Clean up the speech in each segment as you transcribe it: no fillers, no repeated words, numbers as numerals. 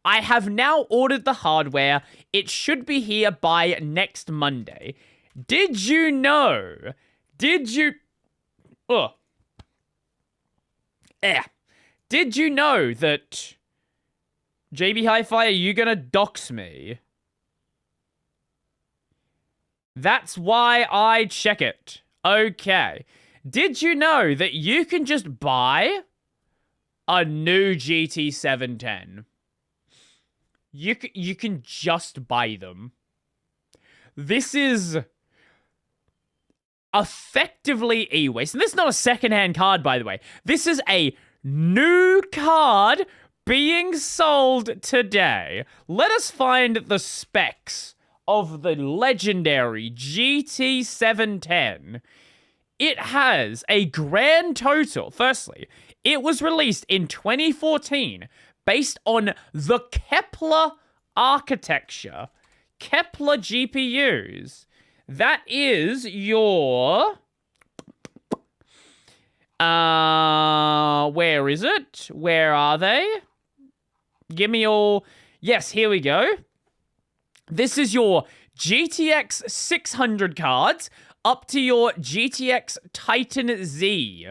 I have now ordered the hardware. It should be here by next Monday. Did you know? Did you... Ugh. Did you know that... JB Hi-Fi, are you gonna dox me? That's why I check it. Okay. Did you know that you can just buy a new GT 710? You can just buy them. This is effectively e-waste. And this is not a secondhand card, by the way. This is a new card being sold today. Let us find the specs of the legendary GT 710. It has a grand total. Firstly, it was released in 2014 based on the Kepler architecture. Kepler GPUs. That is your... where is it? Where are they? Give me all... Yes, here we go. This is your GTX 600 cards up to your GTX Titan Z.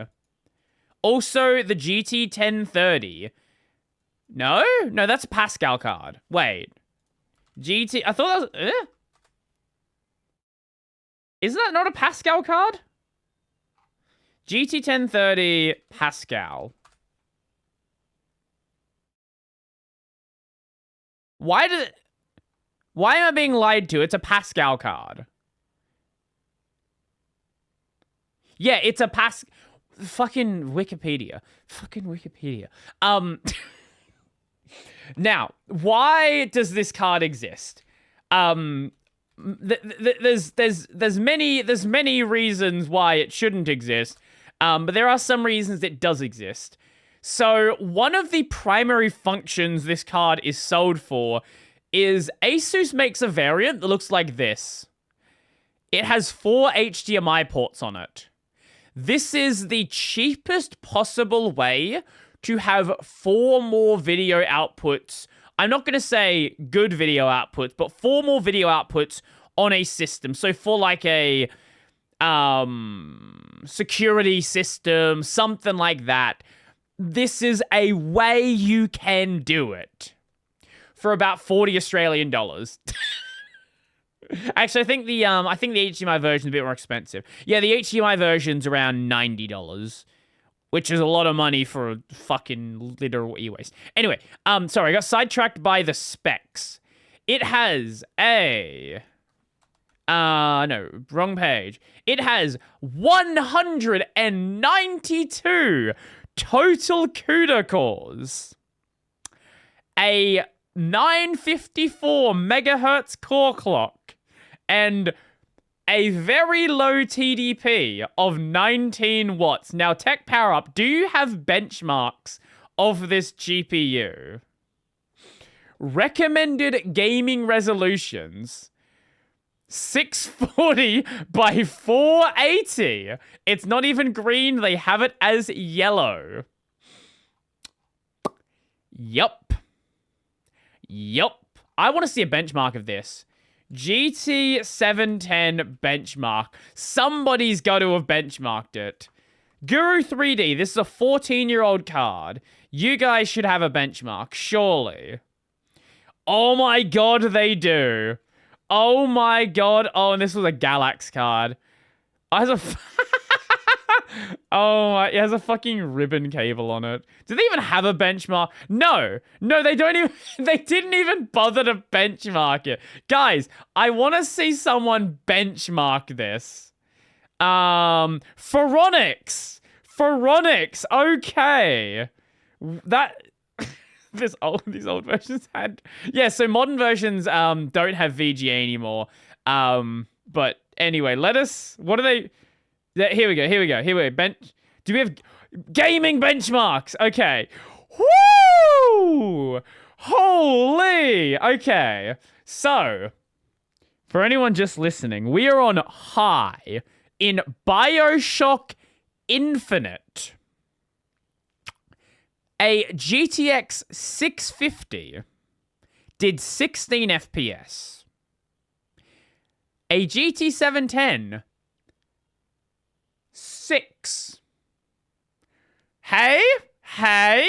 Also, the GT 1030. No, that's a Pascal card. Wait. GT... I thought that was... Isn't that not a Pascal card? GT 1030 Pascal. Why am I being lied to? It's a Pascal card. Yeah, it's a fucking Wikipedia. Now, why does this card exist? There's many reasons why it shouldn't exist. But there are some reasons it does exist. So one of the primary functions this card is sold for is Asus makes a variant that looks like this. It has 4 HDMI ports on it. This is the cheapest possible way to have 4 more video outputs. I'm not going to say good video outputs, but 4 more video outputs on a system. So for like a security system, something like that. This is a way you can do it for about 40 Australian dollars. Actually, I think the HDMI version is a bit more expensive. Yeah, the HDMI version's around $90, which is a lot of money for a fucking literal e-waste. Anyway, sorry, I got sidetracked by the specs. It has a... no, wrong page. It has 192 total CUDA cores. A 954 megahertz core clock. And a very low TDP of 19 watts. Now, Tech Power Up, do you have benchmarks of this GPU? Recommended gaming resolutions. 640 by 480. It's not even green. They have it as yellow. Yup. I want to see a benchmark of this. GT 710 benchmark. Somebody's got to have benchmarked it. Guru 3D, this is a 14-year-old card. You guys should have a benchmark, surely. Oh my god, they do. Oh my god. Oh, and this was a Galax card. It has a fucking ribbon cable on it. Do they even have a benchmark? No, they don't even, they didn't even bother to benchmark it. Guys, I want to see someone benchmark this. Phoronix, okay. These old versions had... Yeah, so modern versions don't have VGA anymore. But anyway, what are they... Here we go. Do we have gaming benchmarks? Okay. Woo! Holy! Okay. So, for anyone just listening, we are on high in BioShock Infinite. A GTX 650 did 16 FPS. A GT 710, 6. Hey,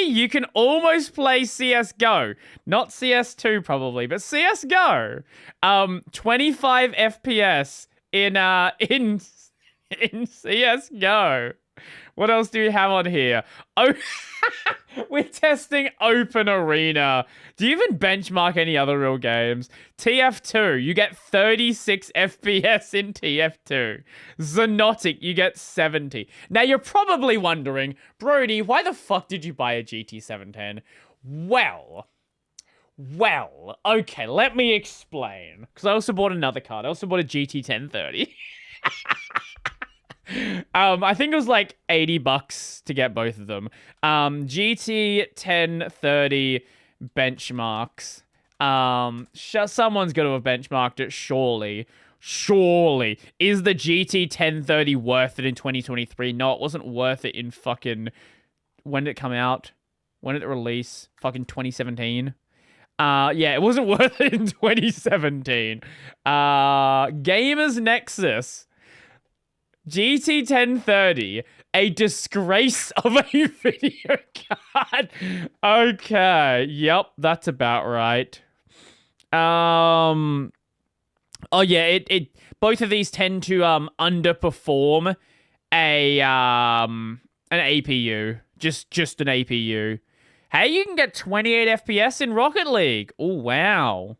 you can almost play CSGO. Not CS2 probably, but CSGO. 25 FPS in CSGO. What else do we have on here? Oh, we're testing Open Arena. Do you even benchmark any other real games? TF2, you get 36 FPS in TF2. Xonotic, you get 70. Now, you're probably wondering, Brody, why the fuck did you buy a GT 710? Well, okay, let me explain. Because I also bought another card. I also bought a GT 1030. I think it was like $80 to get both of them. GT 1030 benchmarks. Someone's got to have benchmarked it, surely. Surely. Is the GT 1030 worth it in 2023? No, it wasn't worth it in fucking... When did it come out? When did it release? Fucking 2017? Yeah, it wasn't worth it in 2017. Gamers Nexus. GT 1030, a disgrace of a video card. Okay, yep, that's about right. Oh yeah, it both of these tend to underperform an APU, just an APU. Hey, you can get 28 FPS in Rocket League. Oh wow.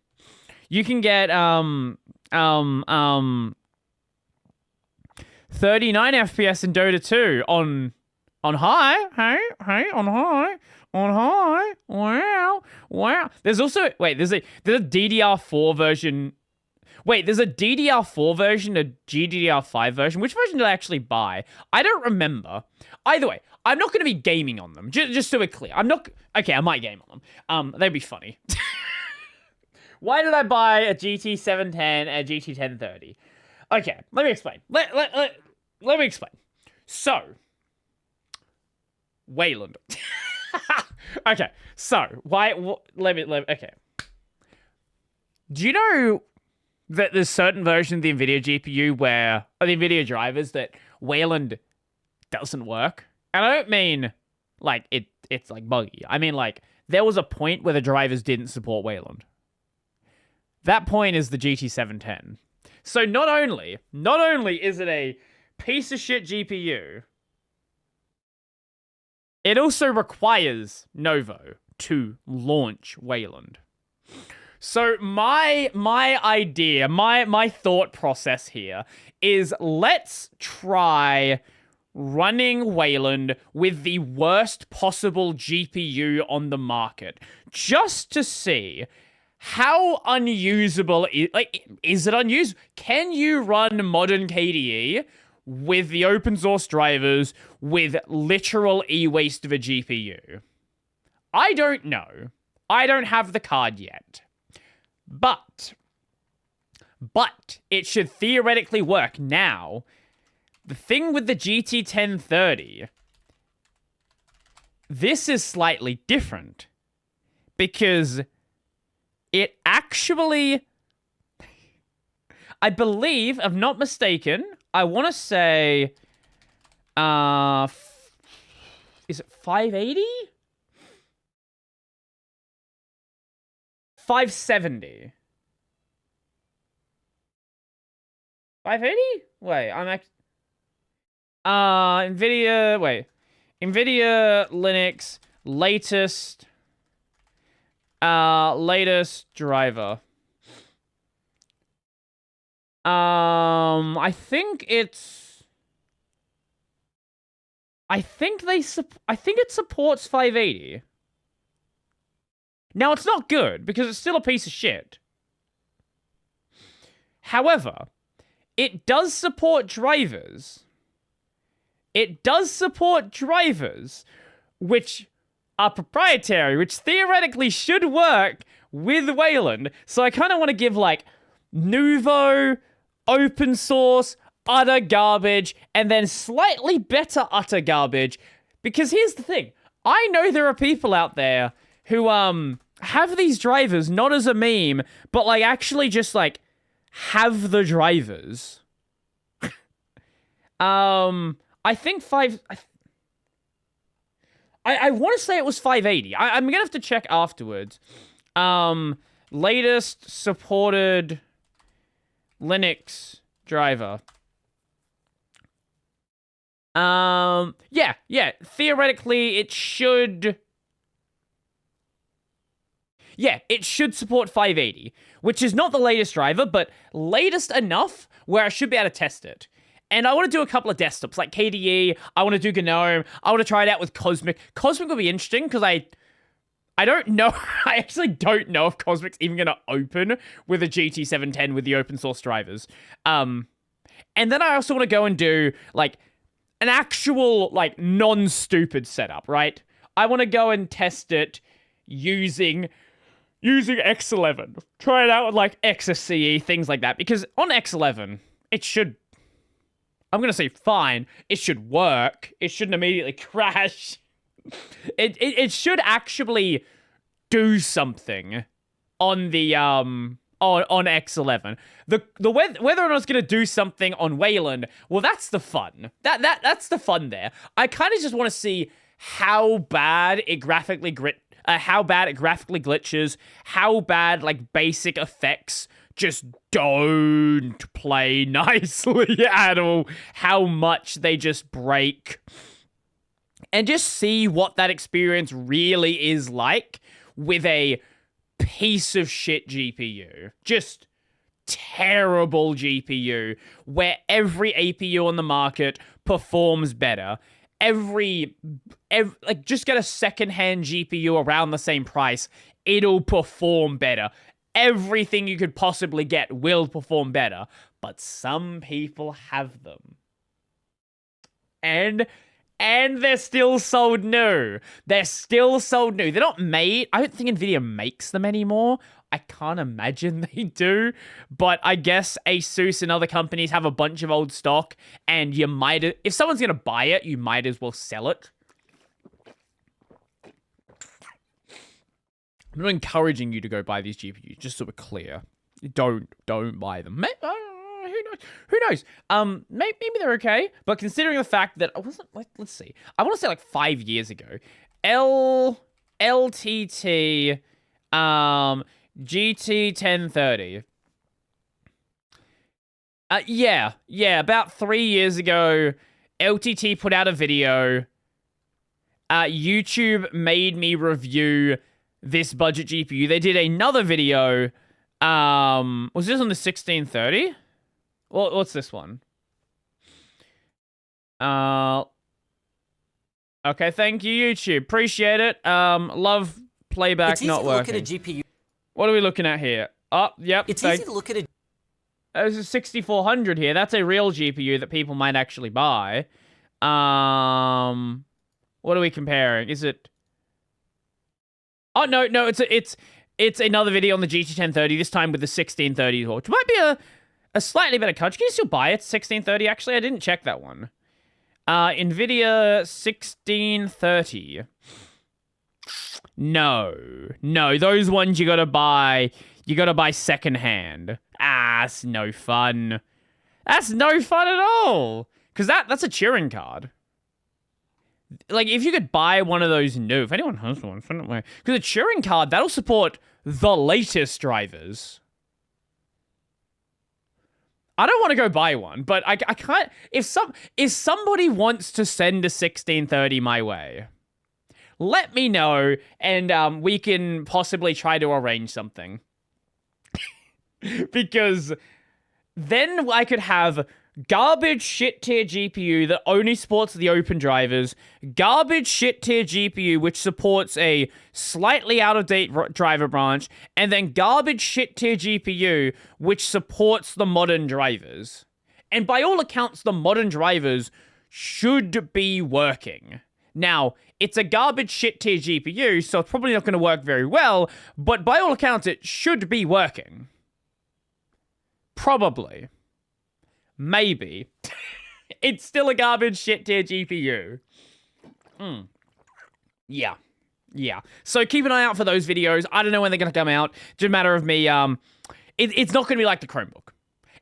You can get 39 FPS in Dota 2 on high. Hey, on high. Wow. There's also, wait, there's a DDR4 version. Wait, there's a DDR4 version, a GDDR5 version. Which version did I actually buy? I don't remember. Either way, I'm not going to be gaming on them. Just so we're clear. I'm not, okay, I might game on them. They'd be funny. Why did I buy a GT 710 and a GT 1030? Okay, let me explain. Let me explain. So, Wayland. Okay, so let me. Okay. Do you know that there's certain versions of the Nvidia GPU or the Nvidia drivers that Wayland doesn't work? And I don't mean like it's like buggy. I mean like there was a point where the drivers didn't support Wayland. That point is the GT 710. So not only is it a piece of shit GPU, it also requires Novo to launch Wayland. So my idea, my thought process here is let's try running Wayland with the worst possible GPU on the market, just to see how unusable is it unusable? Can you run modern KDE with the open source drivers with literal e-waste of a GPU? I don't know. I don't have the card yet. But it should theoretically work. Now, the thing with the GT 1030, this is slightly different because it actually, I believe, if I'm not mistaken, I want to say, is it 580? 570. 580? Wait, Nvidia Linux latest driver. I think it supports 580. Now, it's not good, because it's still a piece of shit. However, it does support drivers. Which are proprietary, which theoretically should work with Wayland. So I kind of want to give, like, Nuvo, open source, utter garbage, and then slightly better utter garbage. Because here's the thing. I know there are people out there who have these drivers not as a meme, but like actually just like have the drivers. I think I want to say it was 580. I'm gonna have to check afterwards. Latest supported Linux driver. Yeah. Theoretically, it should. Yeah, it should support 580, which is not the latest driver, but latest enough where I should be able to test it. And I want to do a couple of desktops, like KDE. I want to do GNOME. I want to try it out with Cosmic. Cosmic will be interesting because I don't know. I actually don't know if Cosmic's even going to open with a GT 710 with the open source drivers. And then I also want to go and do like an actual like non-stupid setup, right? I want to go and test it using X11. Try it out with like XSCE, things like that. Because on X11, it should, I'm going to say fine, it should work. It shouldn't immediately crash. It should actually do something on the on X11. The whether or not it's going to do something on Wayland, well, that's the fun. That's the fun there. I kind of just want to see how bad it graphically glitches, how bad like basic effects just don't play nicely at all, how much they just break, and just see what that experience really is like with a piece of shit GPU. Just terrible GPU, where every APU on the market performs better. Like, just get a secondhand GPU around the same price, it'll perform better. Everything you could possibly get will perform better, but some people have them. And they're still sold new. They're still sold new. They're not made. I don't think Nvidia makes them anymore. I can't imagine they do. But I guess Asus and other companies have a bunch of old stock, and you might, if someone's going to buy it, you might as well sell it. I'm not encouraging you to go buy these GPUs, just so we're clear. Don't buy them. Who knows? Maybe they're okay, but considering the fact that I wasn't, like, let's see, I want to say like 5 years ago, LTT, GT 1030. Yeah, about 3 years ago, LTT put out a video. YouTube made me review this budget GPU. They did another video. Was this on the 1630? Well, what's this one? Okay, thank you, YouTube. Appreciate it. Love playback not working. It's easy to look at a GPU. What are we looking at here? Oh, yep. It's easy to look at a... There's a 6400 here. That's a real GPU that people might actually buy. What are we comparing? Is it... Oh, no, it's another video on the GT 1030, this time with the 1630, which might be a slightly better card. Can you still buy it, 1630? Actually, I didn't check that one. Nvidia 1630. No, those ones you gotta buy secondhand. That's no fun. That's no fun at all. Because that's a Turing card. Like, if you could buy one of those new, if anyone has one, because a Turing card, that'll support the latest drivers. I don't want to go buy one, but I can't. If somebody wants to send a 1630 my way, let me know, and we can possibly try to arrange something. Because then I could have garbage shit tier GPU that only supports the open drivers, garbage shit tier GPU which supports a slightly out of date driver branch, and then garbage shit tier GPU which supports the modern drivers. And by all accounts, the modern drivers should be working. Now, it's a garbage shit tier GPU, so it's probably not going to work very well, but by all accounts, it should be working. Probably. Maybe. It's still a garbage shit tier GPU. Yeah. Yeah. So keep an eye out for those videos. I don't know when they're going to come out. Just a matter of me. It's not going to be like the Chromebook.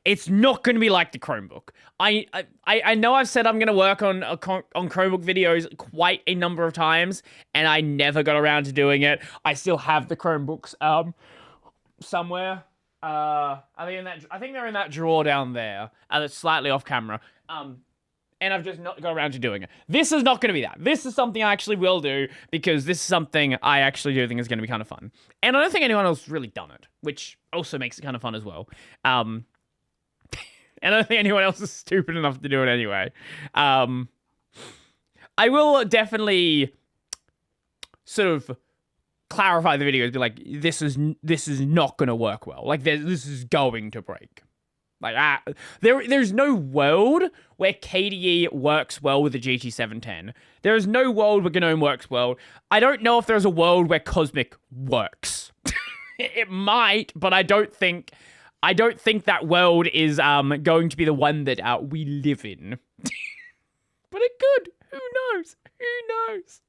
It's not going to be like the Chromebook. I know I've said I'm going to work on Chromebook videos quite a number of times, and I never got around to doing it. I still have the Chromebooks somewhere. I think they're in that drawer down there, that's slightly off camera. And I've just not got around to doing it. This is not going to be that. This is something I actually will do, because this is something I actually do think is going to be kind of fun. And I don't think anyone else has really done it, which also makes it kind of fun as well. And I don't think anyone else is stupid enough to do it anyway. I will definitely sort of clarify the videos, be like, this is not going to work well. Like, this is going to break. Like, there's no world where KDE works well with the GT 710. There is no world where GNOME works well. I don't know if there's a world where Cosmic works. It might, but I don't think that world is going to be the one that we live in. But it could. Who knows? Who knows?